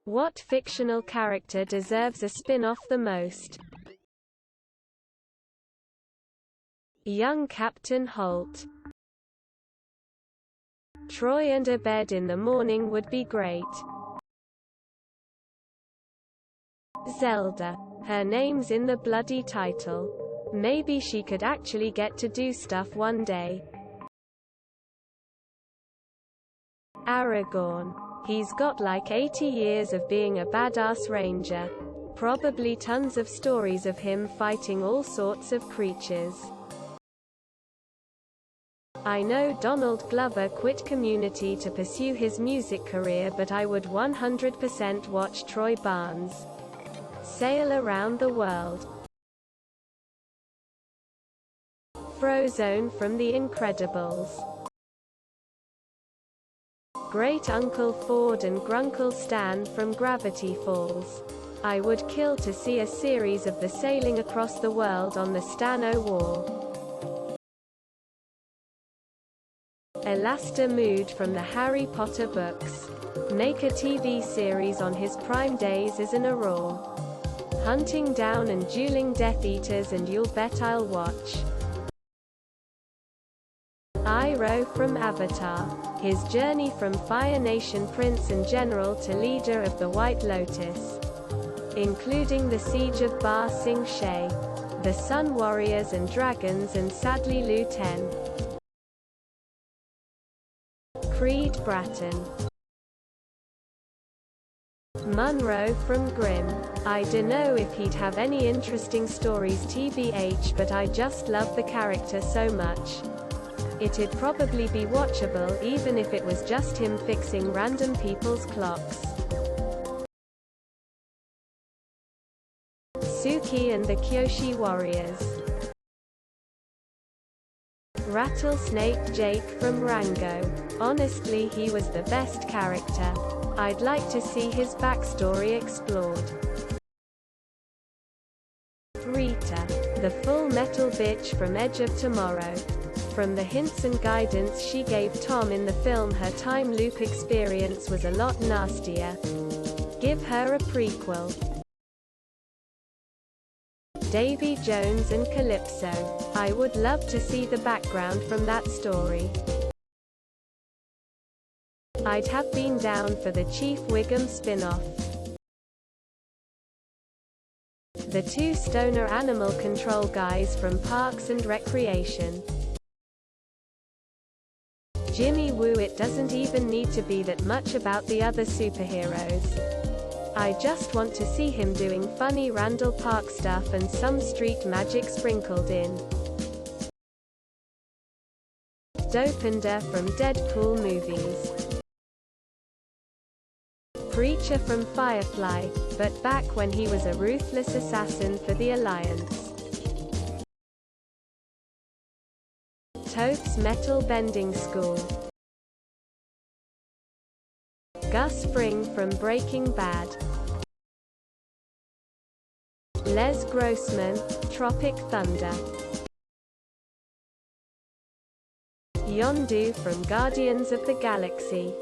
What fictional character deserves a spin-off the most? Young Captain Holt. Troy and a bed in the morning would be great. Zelda. Her name's in the bloody title. Maybe she could actually get to do stuff one day. Aragorn. He's got like 80 years of being a badass ranger. Probably tons of stories of him fighting all sorts of creatures. I know Donald Glover quit Community to pursue his music career, but I would 100% watch Troy Barnes sail around the world. Frozone from The Incredibles. Great Uncle Ford and Grunkle Stan from Gravity Falls. I would kill to see a series of the sailing across the world on the Stano War. Alastair Mood from the Harry Potter books. Make a TV series on his prime days as an Auror. Hunting down and dueling Death Eaters, and you'll bet I'll watch. Iroh from Avatar. His journey from Fire Nation prince and general to leader of the White Lotus, including the siege of Ba Sing Se, the Sun Warriors and Dragons, and sadly Lu Ten. Creed Bratton. Munro from Grimm. I dunno if he'd have any interesting stories tbh, but I just love the character so much. It'd probably be watchable even if it was just him fixing random people's clocks. Suki and the Kyoshi Warriors. Rattlesnake Jake from Rango. Honestly, he was the best character. I'd like to see his backstory explored. Rita, the Full Metal bitch from Edge of Tomorrow. From the hints and guidance she gave Tom in the film, her time loop experience was a lot nastier. Give her a prequel. Davy Jones and Calypso. I would love to see the background from that story. I'd have been down for the Chief Wiggum spin-off. The two stoner animal control guys from Parks and Recreation. Jimmy Woo. It doesn't even need to be that much about the other superheroes. I just want to see him doing funny Randall Park stuff and some street magic sprinkled in. Dopinder from Deadpool movies. Preacher from Firefly, but back when he was a ruthless assassin for the Alliance. Toph's Metal Bending School. Gus Fring from Breaking Bad. Les Grossman, Tropic Thunder. Yondu from Guardians of the Galaxy.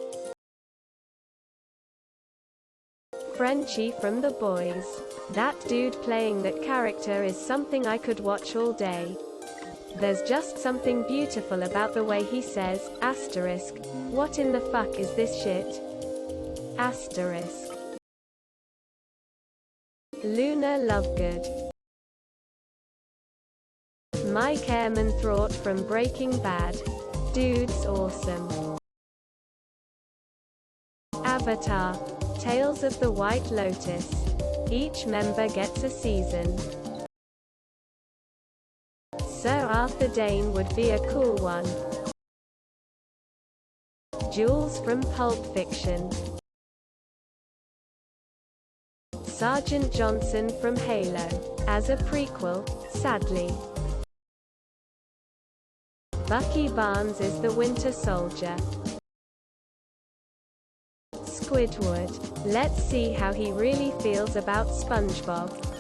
Frenchie from The Boys. That dude playing that character is something I could watch all day. There's just something beautiful about the way he says, asterisk, what in the fuck is this shit? Asterisk. Luna Lovegood. Mike Ehrmanthrough from Breaking Bad. Dude's awesome. Avatar. Tales of the White Lotus. Each member gets a season. Sir Arthur Dane would be a cool one. Jules from Pulp Fiction. Sergeant Johnson from Halo. As a prequel, sadly. Bucky Barnes is the Winter Soldier. Squidward. Let's see how he really feels about SpongeBob.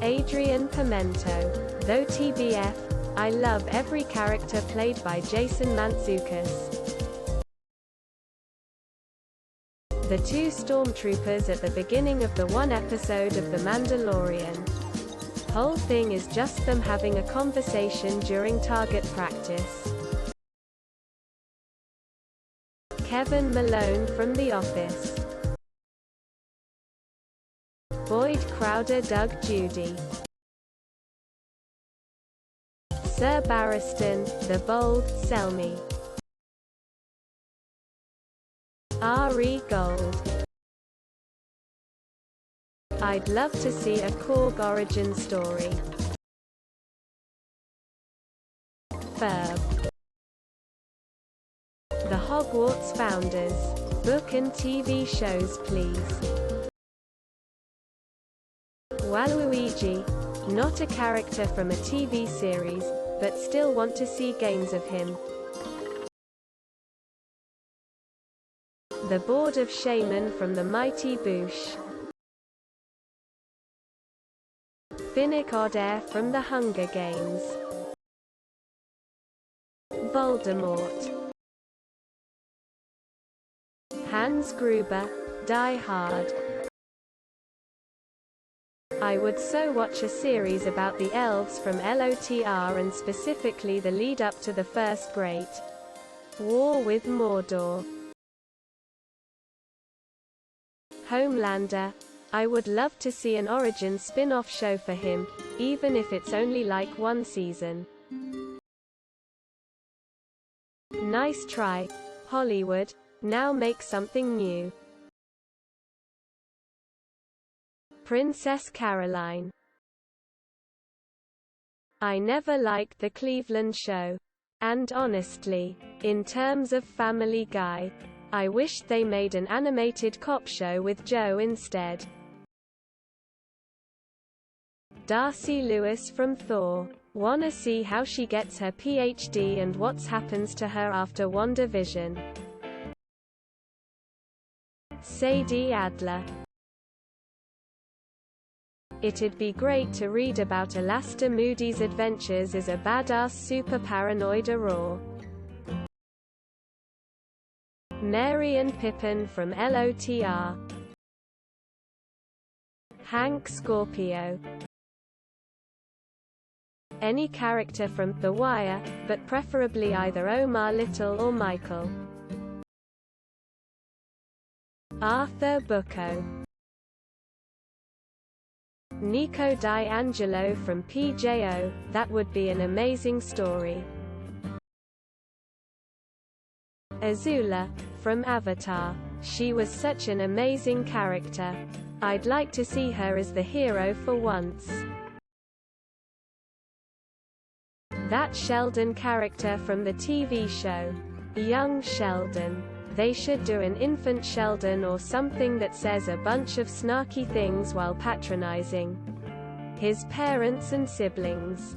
Adrian Pimento. Though TBF, I love every character played by Jason Mantzoukas. The two stormtroopers at the beginning of the one episode of The Mandalorian. Whole thing is just them having a conversation during target practice. Kevin Malone from The Office. Boyd Crowder Doug Judy. Sir Barristan, The Bold, Selmy. R.E. Gold. I'd love to see a Korg origin story. Ferb. The Hogwarts Founders. Book and TV shows please. Waluigi. Not a character from a TV series, but still want to see games of him. The Board of Shaman from the Mighty Boosh. Finnick Odair from the Hunger Games. Voldemort. Hans Gruber, Die Hard. I would so watch a series about the elves from LOTR and specifically the lead up to the First Great War with Mordor. Homelander. I would love to see an origin spin-off show for him, even if it's only like one season. Nice try, Hollywood, now make something new. Princess Caroline. I never liked the Cleveland show. And honestly, in terms of Family Guy, I wished they made an animated cop show with Joe instead. Darcy Lewis from Thor. Wanna see how she gets her PhD and what happens to her after WandaVision. Sadie Adler. It'd be great to read about Alastair Moody's adventures as a badass super paranoid Auror. Mary and Pippin from LOTR. Hank Scorpio. Any character from The Wire, but preferably either Omar Little or Michael. Arthur Bucco. Nico D'Angelo from PJO, that would be an amazing story. Azula, from Avatar. She was such an amazing character. I'd like to see her as the hero for once. That Sheldon character from the TV show. Young Sheldon. They should do an infant Sheldon or something that says a bunch of snarky things while patronizing his parents and siblings.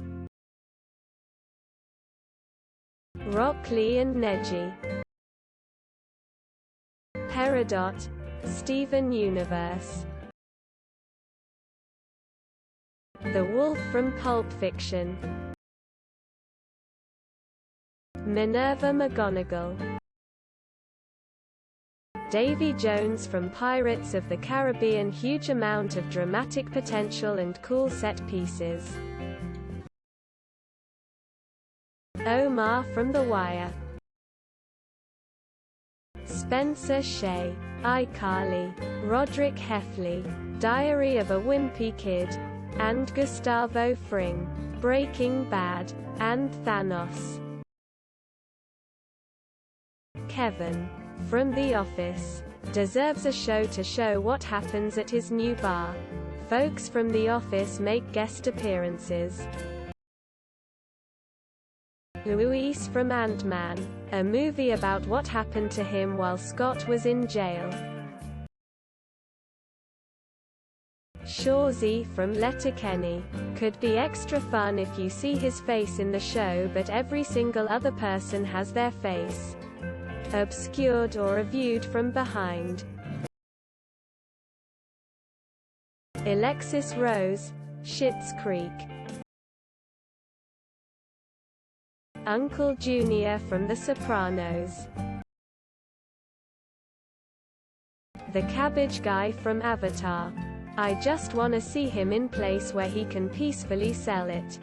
Rock Lee and Neji. Peridot, Steven Universe. The Wolf from Pulp Fiction. Minerva McGonagall. Davy Jones from Pirates of the Caribbean. Huge amount of dramatic potential and cool set pieces. Omar from The Wire. Spencer Shea. iCarly. Roderick Heffley. Diary of a Wimpy Kid. And Gustavo Fring. Breaking Bad. And Thanos. Kevin from The Office. Deserves a show to show what happens at his new bar. Folks from The Office make guest appearances. Luis from Ant-Man. A movie about what happened to him while Scott was in jail. Shorzy from Letterkenny. Could be extra fun if you see his face in the show but every single other person has their face obscured or viewed from behind. Alexis Rose, Schitt's Creek. Uncle Junior from The Sopranos. The cabbage guy from Avatar. I just wanna see him in place where he can peacefully sell it.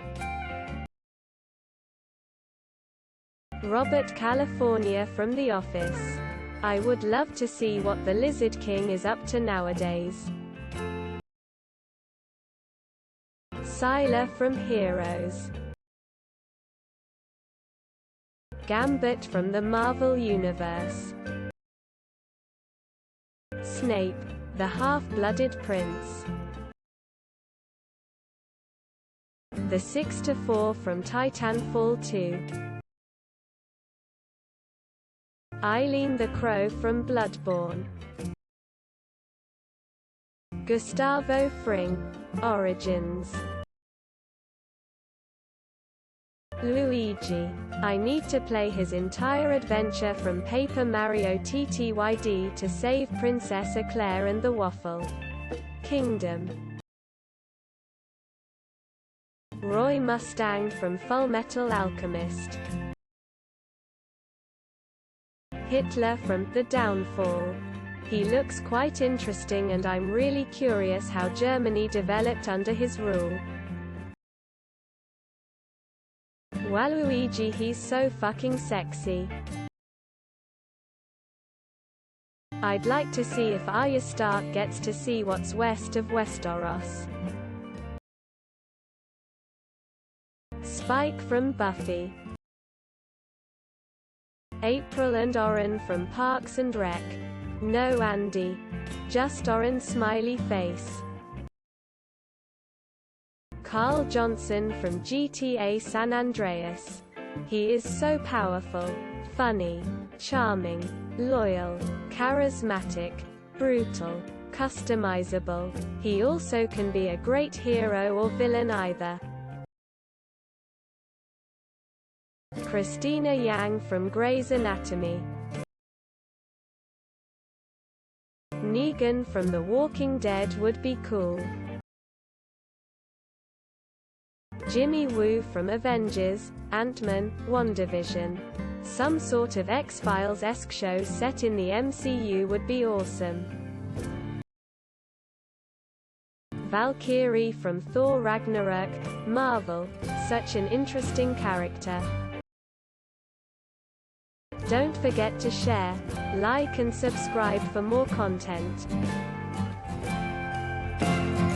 Robert California from The Office. I would love to see what the Lizard King is up to nowadays. Sylar from Heroes. Gambit from the Marvel Universe. Snape, the half-blooded prince. The 6-4 from Titanfall 2. Eileen the Crow from Bloodborne. Gustavo Fring, Origins. Luigi. I need to play his entire adventure from Paper Mario TTYD to save Princess Eclair and the Waffle Kingdom. Roy Mustang from Fullmetal Alchemist. Hitler from The Downfall. He looks quite interesting and I'm really curious how Germany developed under his rule. Waluigi, he's so fucking sexy. I'd like to see if Arya Stark gets to see what's west of Westeros. Spike from Buffy. April and Orin from Parks and Rec. No Andy. Just Orin smiley face. Carl Johnson from GTA San Andreas. He is so powerful, funny, charming, loyal, charismatic, brutal, customizable. He also can be a great hero or villain either. Christina Yang from Grey's Anatomy. Negan from The Walking Dead would be cool. Jimmy Woo from Avengers, Ant-Man, WandaVision. Some sort of X-Files-esque show set in the MCU would be awesome. Valkyrie from Thor Ragnarok, Marvel. Such an interesting character. Don't forget to share, like and subscribe for more content.